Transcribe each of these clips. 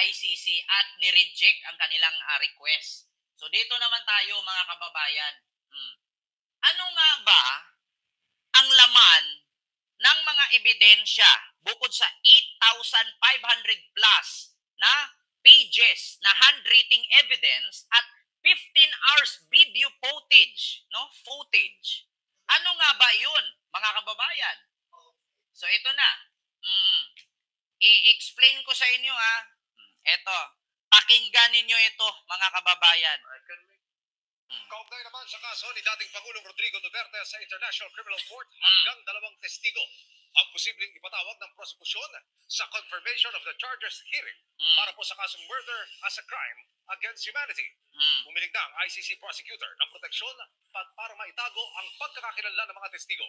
ICC at ni-reject ang kanilang request. So dito naman tayo mga kababayan. Ano nga ba ang laman ng mga ebidensya bukod sa 8,500 plus na pages na handwriting evidence at 15 hours video footage, no? Footage. Ano nga ba 'yun, mga kababayan? So ito na. I-explain ko sa inyo ha. Ito. Pakinggan ninyo ito, mga kababayan. Kaugnay naman sa kaso ni dating Pangulong Rodrigo Duterte sa International Criminal Court, hanggang 2 testigo ang posibleng ipatawag ng prosekusyon sa confirmation of the charges hearing para po sa kasong murder as a crime against humanity. Humiling na ang ICC prosecutor ng proteksyon para maitago ang pagkakakilanlan ng mga testigo.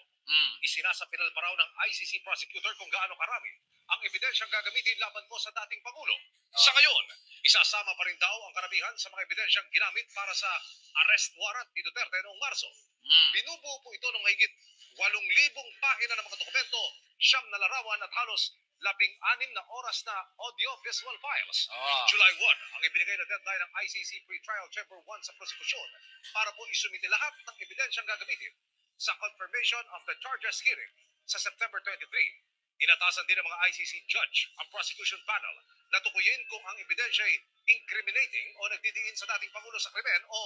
Isinasapinal pa raw ng ICC prosecutor kung gaano karami ang ebidensyang gagamitin laban po sa dating Pangulo. Sa ngayon, isasama pa rin daw ang karamihan sa mga ebidensyang ginamit para sa arrest warrant ni Duterte noong Marso. Binubuo po ito ng higit 8,000 pahina ng mga dokumento, 9 na larawan at halos 16 na oras na audio-visual files. July 1 ang ibinigay na deadline ng ICC Pre-Trial Chamber 1 sa prosekusyon para po isumite lahat ng ebidensyang gagamitin sa confirmation of the charges hearing sa September 23. Inatasan din ng mga ICC judge ang prosecution panel na tukuyin kung ang ebidensya ay incriminating o nagdidiin sa dating Pangulo sa krimen o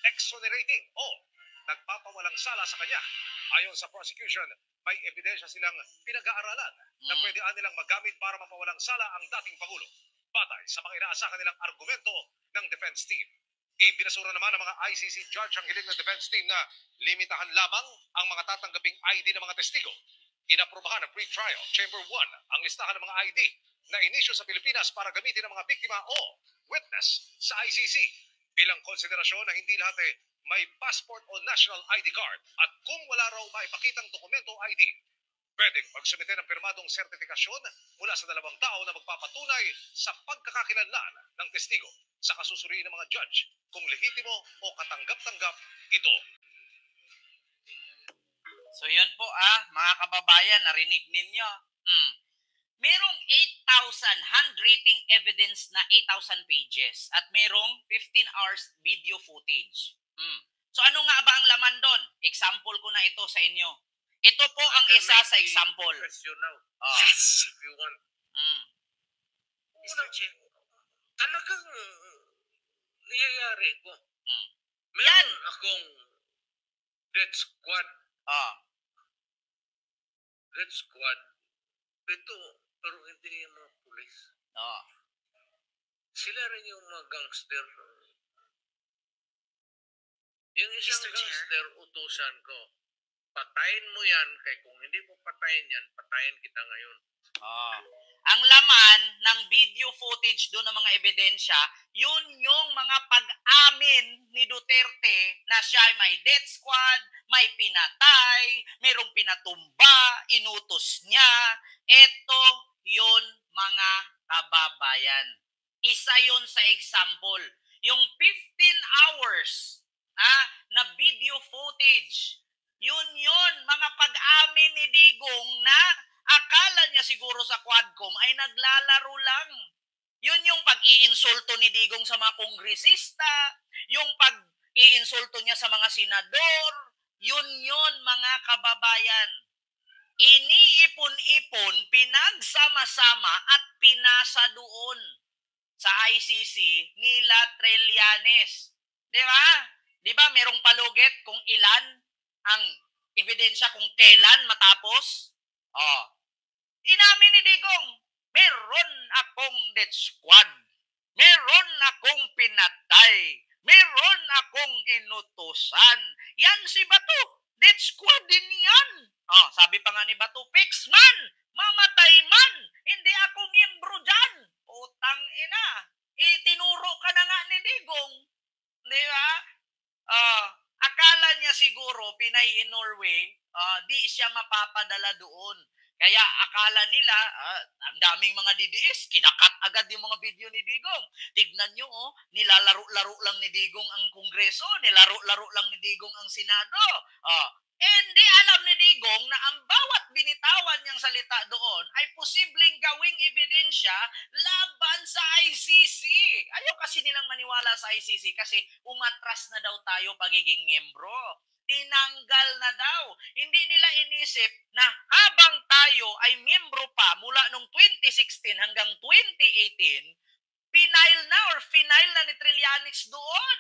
exonerating o nagpapawalang sala sa kanya. Ayon sa prosecution, may ebidensya silang pinag-aaralan na pwede nilang magamit para mapawalang sala ang dating Pangulo. Batay sa mga inaasahan nilang argumento ng defense team. Ibinasura naman ng mga ICC judge ang hiling ng defense team na limitahan lamang ang mga tatanggaping ID ng mga testigo. Inaprubahan ng Pre-Trial Chamber 1 ang listahan ng mga ID na inisyu sa Pilipinas para gamitin ng mga biktima o witness sa ICC. Bilang konsiderasyon na hindi lahat may passport o national ID card at kung wala raw maipakitang dokumento ID, pwedeng magsumite ng pirmadong sertifikasyon mula sa 2 tao na magpapatunay sa pagkakakilanlan ng testigo sa kasusuriin ng mga judge kung lehitimo o katanggap-tanggap ito. So yun po mga kababayan, narinig ninyo. Merong 8,000 handwriting evidence na 8,000 pages at merong 15 hours video footage. So ano nga ba ang laman doon? Example ko na ito sa inyo. Ito po ang isa sa example. Yes! If you want. Mr. Chair, talagang niyayari ko. Yan! Meron akong death squad. Death squad. Ito, pero hindi yung mga pulis. Sila rin yung mga gangster. Yung isang gangster, utusan ko. Patayin mo yan, kaya kung hindi mo patayin yan, patayin kita ngayon. Ang laman ng video footage doon ng mga ebidensya, yun yung mga pag-amin ni Duterte na siya may death squad, may pinatay, mayroong pinatumba, inutos niya. Ito yun mga kababayan. Isa yun sa example. Yung 15 hours na video footage, yun mga pag-amin ni Digong na akala niya siguro sa Quadcom ay naglalaro lang. Yun yung pag-iinsulto ni Digong sa mga kongresista, yung pag-iinsulto niya sa mga senador, yun mga kababayan. Iniipon-ipon, pinagsama-sama at pinasa doon sa ICC nila Trillanes. Di ba? Di ba merong palugit kung ilan ang ebidensya kung kailan matapos? Inamin ni Digong, meron akong death squad, meron akong pinatay, meron akong inutusan. Yan si Bato, death squad din yan. Sabi pa nga ni Bato, fix man, mamatay man, hindi ako miyembro dyan. Utang ina, itinuro ka na nga ni Digong. Di ba? Akala niya siguro, Pinay in Norway, di siya mapapadala doon. Kaya akala nila, ang daming mga DDS, kinakat agad yung mga video ni Digong. Tignan nyo, nilalaro-laro lang ni Digong ang Kongreso, nilaro-laro lang ni Digong ang Senado. Hindi alam ni Digong na ang bawat binitawan niyang salita doon ay posibleng gawing ebidensya laban sa ICC. naniniwala sa ICC kasi umatras na daw tayo pagiging miyembro. Tinanggal na daw. Hindi nila inisip na habang tayo ay miyembro pa mula nung 2016 hanggang 2018, final na ni Trillanes doon.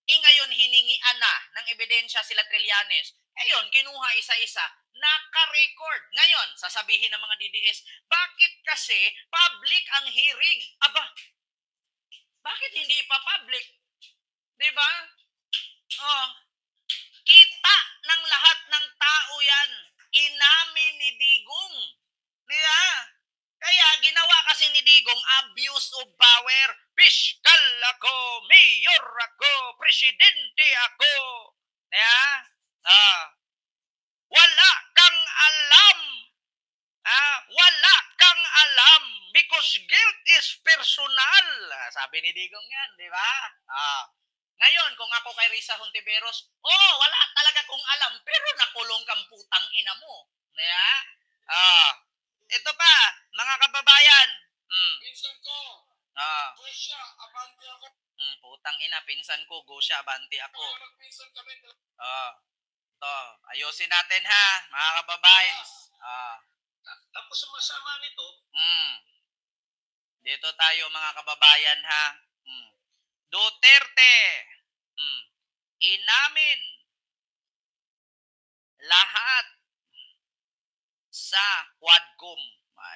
Ngayon, hiningian na ng ebidensya sila Trillanes. Ngayon, kinuha isa-isa, naka-record. Ngayon, sasabihin ng mga DDS, bakit kasi public ang hearing? Aba, bakit hindi ipa-public? Diba? Kita ng lahat ng tao yan. Inamin ni Digong. Diba? Kaya ginawa kasi ni Digong abuse of power. Piskal ako, mayor ako, presidente ako. Diba? Wala kang alam. Wala kang alam because guilt is personal. Sabi ni Digong yan, di ba? Ngayon, kung ako kay Risa Hontiveros, wala talaga kong alam, pero nakulong kang putang ina mo. Di ba? Ito pa, mga kababayan. Pinsan ko. Gosya, abante ako. Putang ina, pinsan ko, Gosya, abante ako. Magpinsan kami. Ito, ayusin natin ha, mga kababayan. Tapos sumasama nito. Dito tayo mga kababayan ha. Duterte. Inamin lahat sa Quadcom.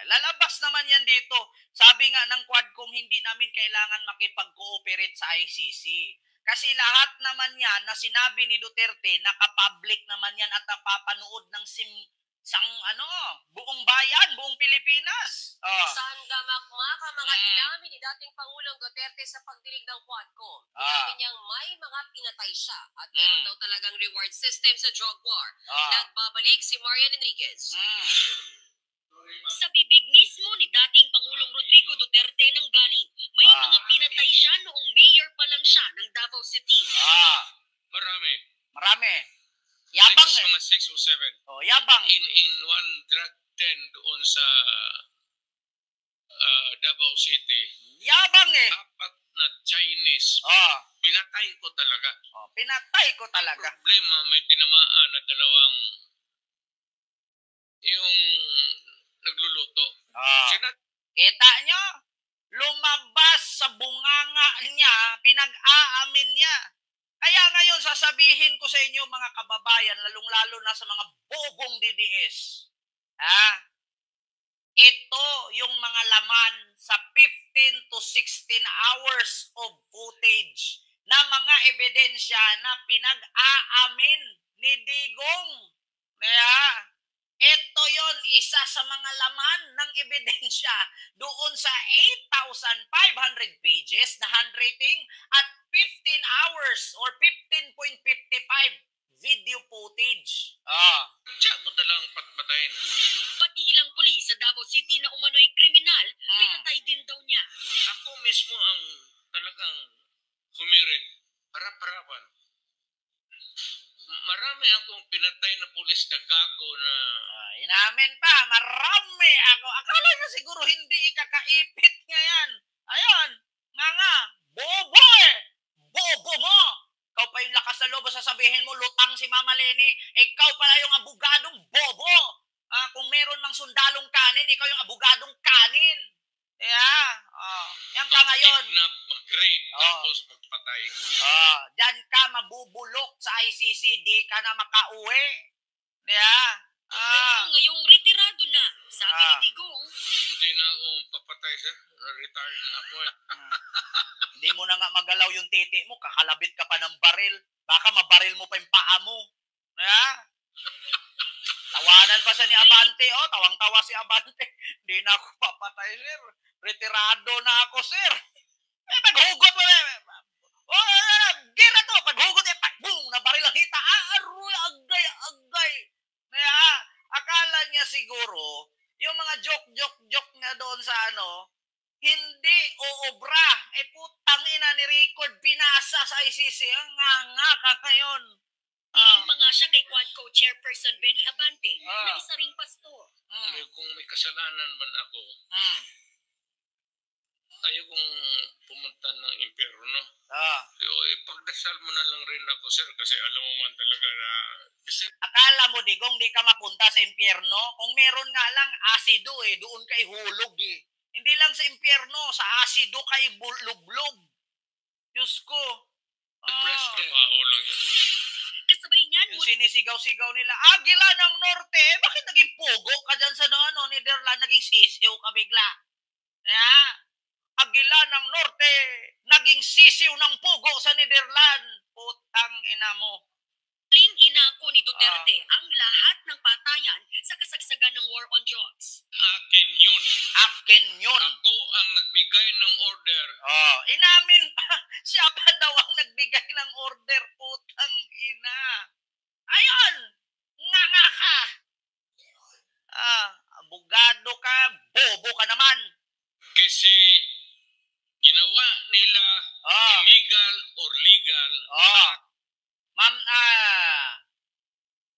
Lalabas naman yan dito. Sabi nga ng Quadcom, hindi namin kailangan makipag-cooperate sa ICC. Kasi lahat naman yan na sinabi ni Duterte, nakapublic naman yan at napapanood ng buong bayan, buong Pilipinas. Saan gamakmaka mga inamin ni dating Pangulong Duterte sa pagdinig ng Quadcom. Inamin niyang may mga pinatay siya at meron daw talagang reward system sa drug war. Nagbabalik si Marian Enriquez. Sa bibig mismo ni dating Pangulong Rodrigo Duterte nang galing, may mga pinatay siya noong mayor pa lang siya ng Davao City. Marami. Yabang Mga 6 o 7. Yabang. In one drug den doon sa Davao City. Yabang 4 na Chinese. Pinatay ko talaga. Pinatay ko talaga. Ang problema, may tinamaan na dalawang yung nagluluto. Kita nyo? Lumabas sa bunganga niya, pinag-aamin niya. Kaya ngayon sasabihin ko sa inyo mga kababayan, lalong-lalo na sa mga bobong DDS. Ito yung mga laman sa 15 to 16 hours of footage na mga ebidensya na pinag-aamin ni Digong. Ito yon isa sa mga laman ng ebidensya doon sa 8,500 pages na handwriting at 15 hours or 15.55 video footage. Diyan mo talang patpatayin. Pati ilang pulis sa Davao City na umano'y kriminal, pinatay din daw niya. Ako mismo ang talagang humirit. Harap-harapan. Marami akong pinatay na pulis na gago na... Inamin pa, marami ako. Akala nyo siguro hindi ikakaipit ngayon. Ayun, nga, bobo Bobo mo! Ikaw pa yung lakas sa loob, sasabihin mo, lutang si Mama Leni. Ikaw pala yung abogadong bobo. Kung meron mang sundalong kanin, ikaw yung abogadong kanin. Yan ka ngayon. Kidnap, mag-rape, tapos magpatay. Diyan ka mabubulok sa ICC, di ka na makauwi. Pero ngayong retirado na, sabi ni Digong. Hindi na ako papatay siya. Retired na ako Hindi mo na nga magalaw yung titi mo, kakalabit ka pa ng baril. Baka mabaril mo pa yung paa mo. Tawanan pa siya ni Abante. Tawang-tawa si Abante. Hindi na ako papatay, sir. Retirado na ako, sir. Paghugot mo. Gira to. Paghugot boom, nabaril ang hita. Aroy, agay. Akala niya siguro, yung mga joke nga doon sa hindi oobra. Putang ina ni record, pinasa sa ICC. Ang nga ka ngayon. Hiling pa nga siya kay Quadco Chairperson Benny Abante na isa ring pastor. Kung may kasalanan man ako, ayaw kong pumunta ng impyerno. Ah. Ipagdasal mo na lang rin ako, sir, kasi alam mo man talaga na... Akala mo, Digong, di ka mapunta sa impyerno? Kung meron nga lang asido doon ka ihulog Hindi lang sa impyerno, sa asido ka ibulublob. Diyos ko. Press trabaho lang yun. Kasabay niyan, Yung sinisigaw-sigaw nila, Agila ng Norte, bakit naging pugo ka dyan sa Netherlands, naging sisiw ka bigla? Agila ng Norte, naging sisiw ng pugo sa Netherlands. Putang ina mo. muling inako ni Duterte ang lahat ng patayan sa kasagsagan ng war on drugs. Akin yun. Akin yun. Ako ang nagbigay ng order. Inamin pa. Siya pa daw ang nagbigay ng order. Putang ina. Ayun. Nga ka. Abogado ka. Bobo ka naman. Kasi ginawa nila illegal or legal. Ma'am,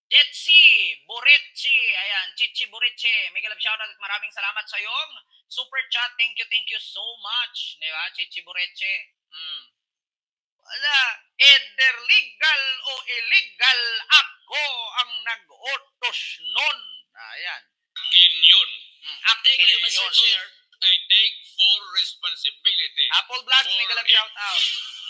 Jetsi Boretsi, ayan, Chichi Boretsi, mega love shoutout at maraming salamat sa iyong super chat. Thank you so much. Di ba, Chichi Boretsi? Wala, either legal o illegal, ako ang nag-utos nun. Ayan. Akin yun. Akin Thank you, yun. Mr. Chair. I take full responsibility. Apple Vlogs, mega love shoutout.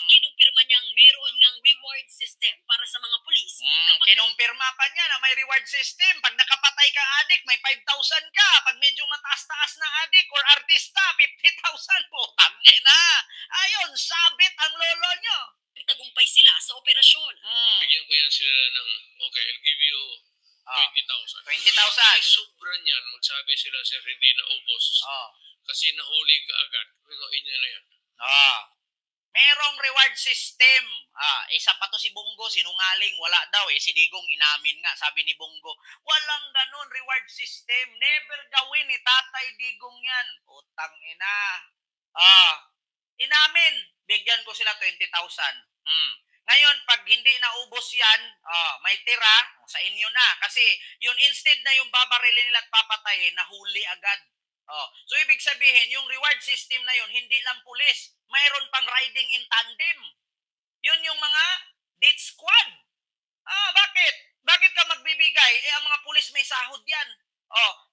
Kinumpirma niyang meron ngang reward system para sa mga pulis. Kinumpirma pa niya na may reward system. Pag nakapatay ka adik, may 5,000 ka. Pag medyo mataas-taas na adik or artista, 50,000 po. Tangina. Ayun, sabit ang lolo nyo. Tagumpay sila sa operasyon. Bigyan ko yan sila ng, okay, I'll give you 20,000. 20,000. Ay, sobra niyan. Magsabi sila, sir, hindi na ubos. Kasi nahuli ka agad. Inyo na yan. Merong reward system. Isa pa to si Bongo, sinungaling. Wala daw si Digong inamin nga. Sabi ni Bongo, walang ganun reward system. Never gawin ni Tatay Digong yan. Utang ina. Inamin. Bigyan ko sila 20,000. Ngayon, pag hindi naubos yan, may tira, sa inyo na. Kasi yun instead na yung babarilin nila at papatayin, nahuli agad. So, ibig sabihin, yung reward system na yun, hindi lang pulis. Mayroon pang riding in tandem. Yun yung mga death squad. Bakit? Bakit ka magbibigay? Ang mga pulis may sahod yan.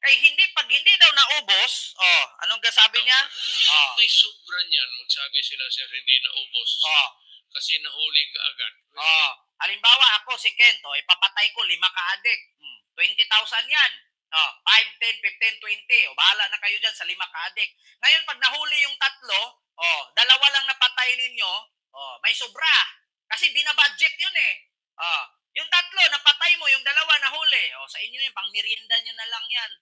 Kaya pag hindi daw naubos, anong sabi niya? May sobra niyan. Magsabi sila, sir, hindi naubos. Kasi nahuli ka agad. Halimbawa, ako si Kent, ipapatay ko 5 ka-adik. 20,000 yan. 5, 10, 15, 20. Bahala na kayo dyan sa 5 ka-adik. Ngayon, pag nahuli yung 3, 2 lang napatay ninyo, may sobra. Kasi binabudget yun yung 3, napatay mo, yung 2 nahuli. Sa inyo yun, pang merienda nyo na lang yan.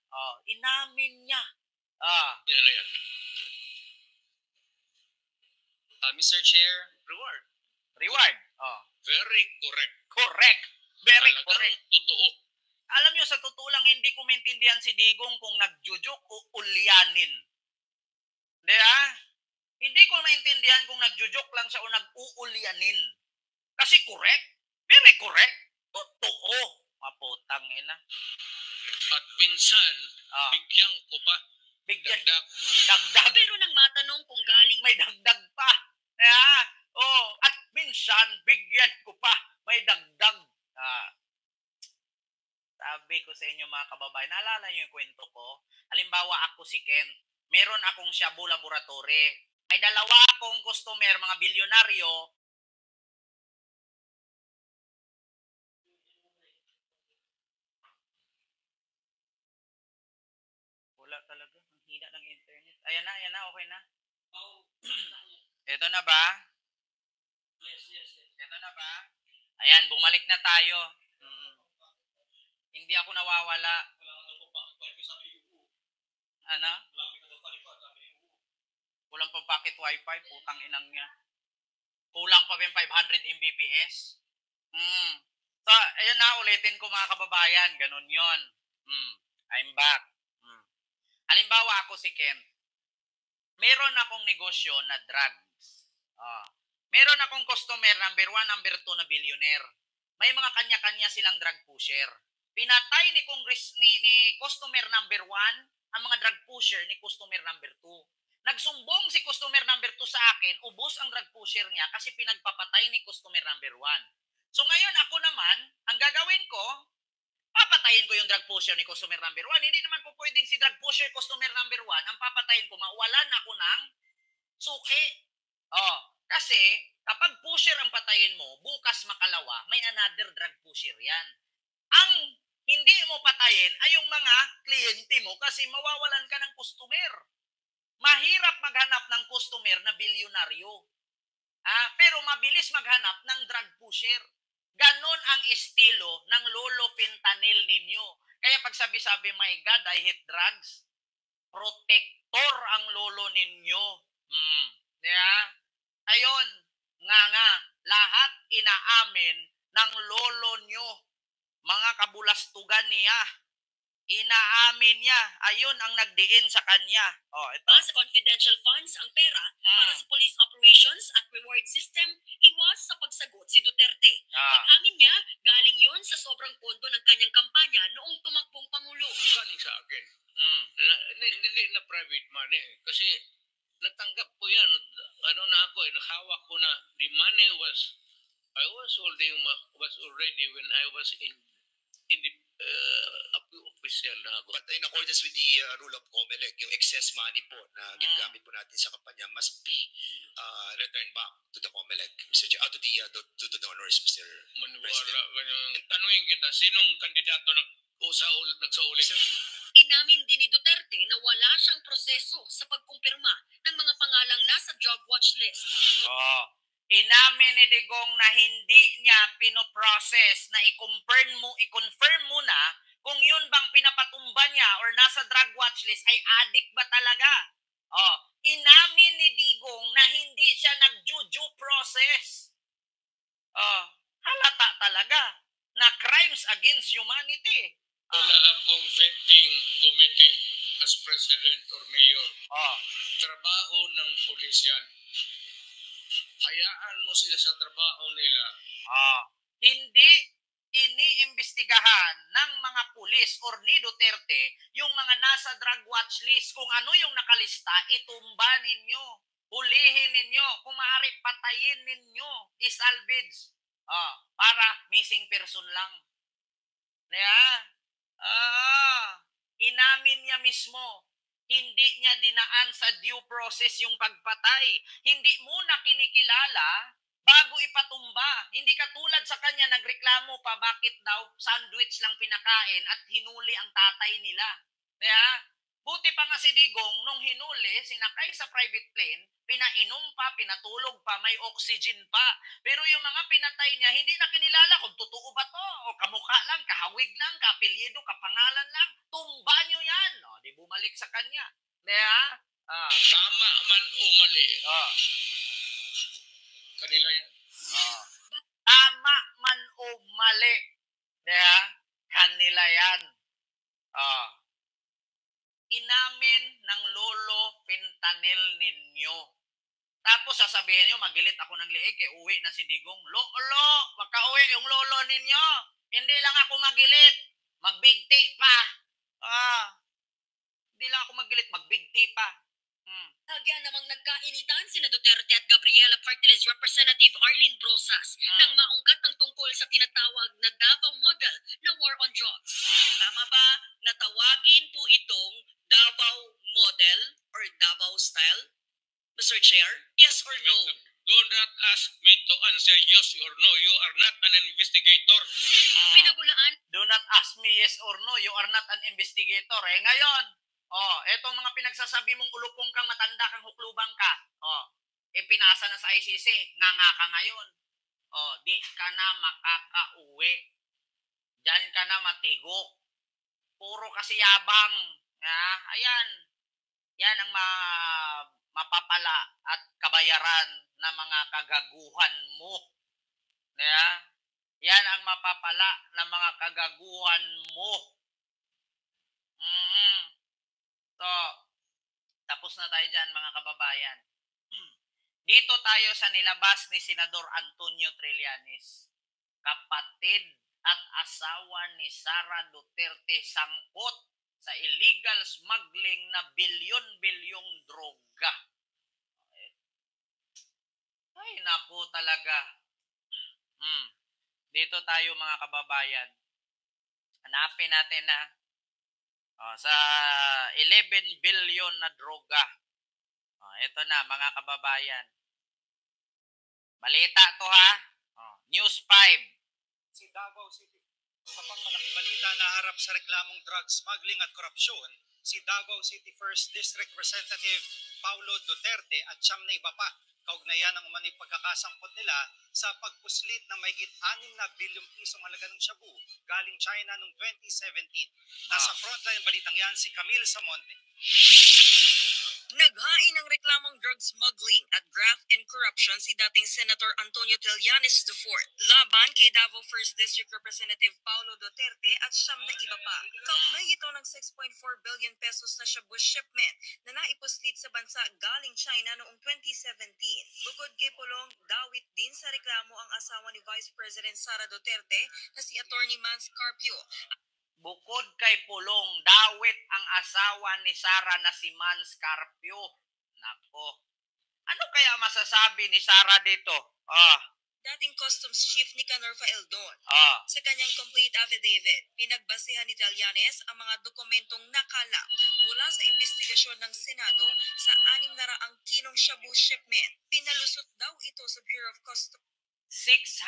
Inamin niya. Yan na yan. Mr. Chair, Reward. Very correct. Correct. Very Talagang correct. totoo. Alam nyo, sa totoo lang, hindi ko maintindihan si Digong kung nagjujuk o ulyanin. Diba? Hindi ko maintindihan kung nagjujuk lang siya o nag-uulyanin. Kasi correct. Very correct. Totoo. Maputang ina. At minsan, bigyan ko pa. Bigyan. Dagdag. Pero nang matanong kung galing may dagdag pa. At minsan, bigyan ko pa. May dagdag. Sabi ko sa inyo mga kababayan, naalala niyo yung kwento ko? Halimbawa ako si Ken, meron akong Shabu Laboratory. May 2 akong customer, mga bilyonaryo. Wala talaga. Ang hina ng internet. Ayan na, okay na. Ito na ba? Yes. Ito na ba? Ayan, bumalik na tayo. Hindi ako nawawala. Ano? Kulang pa packet wifi, putang inang niya. Kulang pa yung 500 Mbps. So, ayun na, ulitin ko mga kababayan. Ganun yon. I'm back. Halimbawa ako si Ken. Meron akong negosyo na drugs. Meron akong customer, number 1, number 2 na billionaire. May mga kanya-kanya silang drug pusher. Pinatay ni customer number 1 ang mga drug pusher ni customer number 2. Nagsumbong si customer number 2 sa akin, ubos ang drug pusher niya kasi pinagpapatay ni customer number 1. So ngayon ako naman, ang gagawin ko, papatayin ko yung drug pusher ni customer number 1. Hindi naman po pwedeng si drug pusher customer number 1, ang papatayin ko, mawalan ako ng suki. Kasi kapag pusher ang patayin mo, bukas makalawa, may another drug pusher yan. Ang hindi mo patayin ay yung mga kliyente mo kasi mawawalan ka ng customer. Mahirap maghanap ng customer na bilyonaryo. Pero mabilis maghanap ng drug pusher. Ganon ang estilo ng lolo fentanyl ninyo. Kaya pag sabi-sabi, my God, I hate drugs, protector ang lolo ninyo. Ayon, nga, lahat inaamin ng lolo nyo. Mga kabulastugan niya. Inaamin niya. Ayun ang nagdiin sa kanya. Ito. Sa confidential funds ang pera para sa police operations at reward system, iwas sa pagsagot si Duterte. Pag-amin niya, galing yon sa sobrang pondo ng kanyang kampanya noong tumakbong Pangulo. Galing sa akin. Hindi na private money. Kasi natanggap ko yan. Nakahawak ko na the money I was already when I was in the official na ako. But in accordance with the rule of COMELEC, yung excess money po na ginagamit po natin sa kampanya must be returned back to the COMELEC, Mr. Chair, to the donors, Mr. Maniwala, tanungin kita, sinong kandidato nagsauli? Inamin din ni Duterte na wala siyang proseso sa pagkumpirma ng mga pangalang nasa drug watch list. Inamin ni Digong na hindi niya pinoprocess na i-confirm muna kung yun bang pinapatumba niya or nasa drug watch list ay addict ba talaga. Inamin ni Digong na hindi siya nag-due process. Halata talaga na crimes against humanity. Wala akong vetting committee as president or mayor. Trabaho ng pulis yan. Hayaan mo sila sa trabaho nila. Hindi iniimbestigahan ng mga pulis or ni Duterte yung mga nasa drug watch list. Kung ano yung nakalista, itumba ninyo. Hulihin ninyo. Kung maaari, patayin ninyo. Isalvage. Para missing person lang. Inamin niya mismo. Hindi niya dinaan sa due process yung pagpatay. Hindi muna kinikilala bago ipatumba. Hindi katulad sa kanya nagreklamo pa bakit daw sandwich lang pinakain at hinuli ang tatay nila. Buti pa nga si Digong nung hinuli, sinakay sa private plane, pinainom pa, pinatulog pa, may oxygen pa. Pero yung mga pinatay niya, hindi na kinilala kung totoo ba to o kamukha lang, kahawig lang, kaapelyido, kapangalan lang. Tumba nyo yan. Di bumalik sa kanya. Tama man o mali. Kanila yan. Tama man o mali. Kanila yan. Inamin ng lolo fentanyl ninyo. Tapos sasabihin nyo, magilit ako ng liig, uwi na si Digong. Lolo, magka-uwi yung lolo ninyo. Hindi lang ako magilit. Magbigti pa. Hindi lang ako magilit, magbigti pa. Agya namang nagkainitan sina Duterte at Gabriela Partiles Representative Arlene Brosas nang maungkat ang tungkol sa tinatawag na Davao model na war on drugs. Tama ba na tawagin po itong Davao model or Davao style? Mr. Chair, yes or no? Do not ask me to answer yes or no. You are not an investigator. Pinagulaan. Do not ask me yes or no. You are not an investigator. Ngayon, etong mga pinagsasabi mong ulupong kang matanda kang huklubang ka. Pinasa na sa ICC. Nga ka ngayon. Di ka na makakauwi. Diyan ka na matigok. Puro kasi yabang. Ayan. Yan ang mapapala at kabayaran ng mga kagaguhan mo. Yan ang mapapala ng mga kagaguhan mo. So, tapos na tayo dyan mga kababayan. Dito tayo sa nilabas ni Senador Antonio Trillanes. Kapatid at asawa ni Sara Duterte sangkot sa illegal smuggling na bilyon-bilyong droga. Ay, naku talaga. Dito tayo mga kababayan. Hanapin natin na sa 11 billion na droga. Ito na mga kababayan. Balita to ha. News 5. Si Davao City. Sa pangmalaking balita na harap sa reklamong drug smuggling at korupsyon, si Davao City 1st District Representative Paulo Duterte at siyam na iba pa. Kaugnayan ang umano'y pagkakasangkot nila sa pagpuslit ng mahigit 6 na bilyong pisong halaga ng shabu galing China noong 2017. Nasa frontline balitang yan si Camille Samonte. Naghain ng reklamong drug smuggling at graft and corruption si dating Senator Antonio Trillanes IV laban kay Davao 1st District Representative Paulo Duterte at siyam na iba pa. Kaugnay ito ng 6.4 billion pesos na shabu shipment na naipuslit sa bansa galing China noong 2017. Bukod kay Pulong, dawit din sa reklamo ang asawa ni Vice President Sara Duterte na si Attorney Mans Carpio. Bukod kay Pulong, dawit ang asawa ni Sara na si Mans Carpio. Nako. Ano kaya masasabi ni Sara dito? Dating Customs Chief Nicanor Faeldon. Sa kanyang complete affidavit, pinagbasehan ni Trillanes ang mga dokumentong nakalap mula sa investigasyon ng Senado sa 600 kilong shabu shipment. Pinalusot daw ito sa Bureau of Customs. 600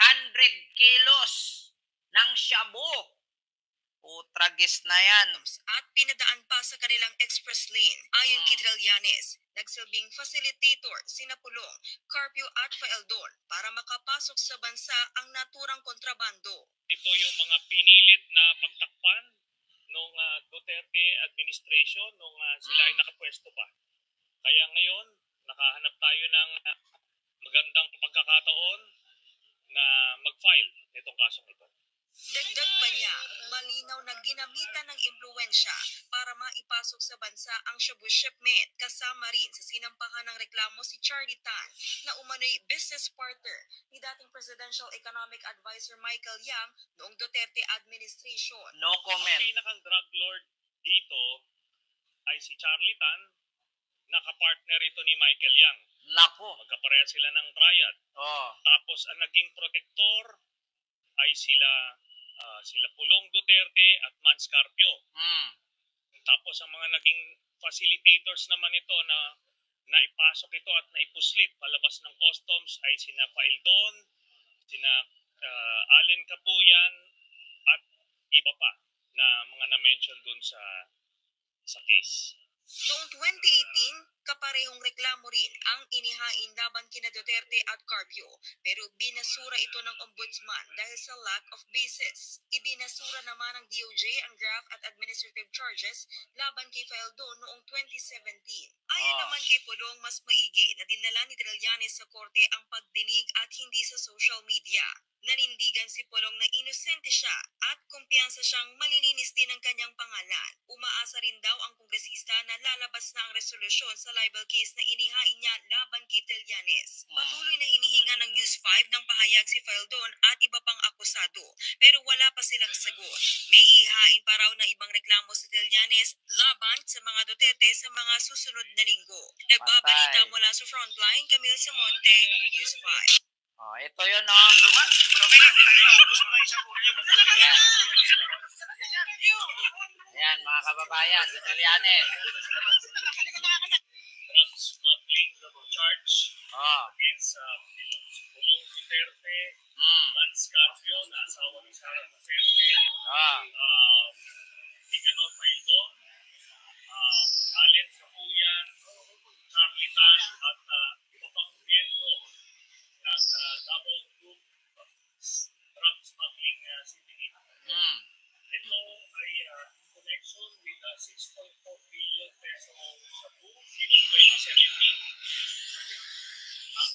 kilos ng shabu. Tragis na yan. At pinadaan pa sa kanilang express lane. Ayon kay Trillanes, nagsilbing facilitator sina Pulong, Carpio at Faeldon para makapasok sa bansa ang naturang kontrabando. Ito yung mga pinilit na pagtakpan nung Duterte administration nung sila ay nakapwesto pa. Kaya ngayon, nakahanap tayo ng magandang pagkakataon na mag-file nitong kasong ito. Dagdag pa niya, malinaw na ginamitan ng impluwensya para maipasok sa bansa ang shabu shipment. Kasama rin sa sinampahan ng reklamo si Charlie Tan na umano'y business partner ni dating Presidential Economic Advisor Michael Yang noong Duterte administration. No comment. Ang pinakang drug lord dito ay si Charlie Tan, nakapartner ito ni Michael Yang. Nako. Magkapareha sila ng triad. Tapos ang naging protector ay sila Pulong Duterte at Mans Carpio. Tapos ang mga naging facilitators naman ito na naipasok ito at naipuslit palabas ng customs ay sina Faeldon, sina Allen Capuyan at iba pa na mga na-mention dun sa case. Noong 2018, kaparehong reklamo rin ang inihain laban kina Duterte at Carpio, pero binasura ito ng ombudsman dahil sa lack of basis. Ibinasura naman ng DOJ ang graft at administrative charges laban kay Faeldon noong 2017. Ayon naman kay Pulong, mas maigi na dinala ni Trillanes sa korte ang pagdinig at hindi sa social media. Nanindigan si Pulong na inosente siya at kumpiyansa siyang malilinis din ang kanyang pangalan. Umaasa rin daw ang kongresista na lalabas na ang resolusyon sa libel case na inihain niya laban kay Trillanes. Patuloy na hinihinga ng News 5 ng pahayag si Faeldon at iba pang akusado, pero wala pa silang sagot. May ihain pa raw ng ibang reklamo si Trillanes laban sa mga Duterte sa mga susunod na linggo. Nagbabalita mula sa Frontline, Camille Samonte, News 5. Ito yun, Ayan, mga kababayan, si Trillanes. Drug smuggling charge against Pulong Duterte, Mans Carpio, na asawa ni Sara Duterte, Nicanor Faeldon, Allen Capuyan, Charlie Tan, at iba pang miyembro ng Davao Group drug smuggling syndicate. Ito ay connection with 6.4 billion peso shabu sinong 2017. Ang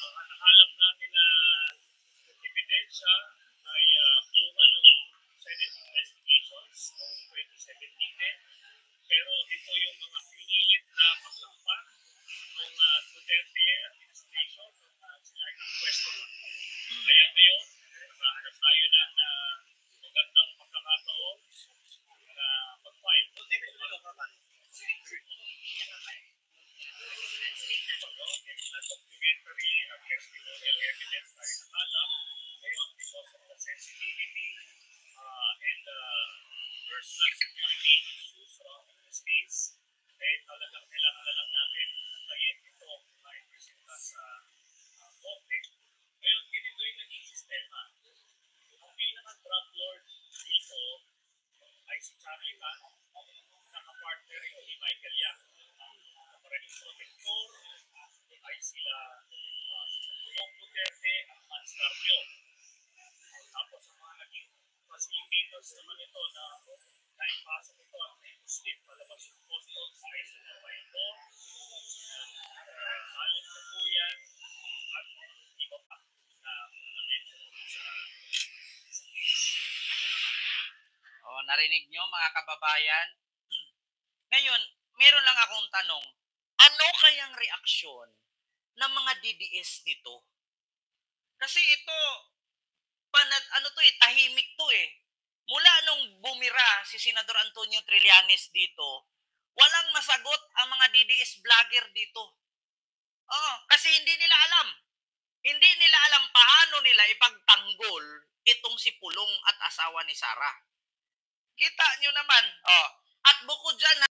mga nakalap namin na ebidensya ay bunga ng Senate investigations noong 2017 pero ito yung mga documentary at testimonial evidence tayo nakalap. Ngayon, because of the sensitivity and personal security issues in this case, talagang kailangan na lang natin antayin ito maipresenta sa korte. Ngayon, ganito yung naging sistema. Ang pinaka-drug lord dito ay si Charlie Tan, nakapartner ito ni Michael Yang. Maraming protector ay sila Pulong Duterte at Mans Carpio. Tapos ang mga naging facilitators naman ito na naipasok ito ang Muslim palabas ng Apostol sa Isa na Baito, Alin na po yan, at iba pa na na-mention sa narinig nyo mga kababayan? Ngayon, meron lang akong tanong, ano kayang reaksyon ng mga DDS nito? Kasi ito, tahimik to eh. Mula nung bumira si Senador Antonio Trillanes dito, walang masagot ang mga DDS vlogger dito. Kasi hindi nila alam. Hindi nila alam paano nila ipagtanggol itong si Pulong at asawa ni Sara. Kita nyo naman. At bukod dyan,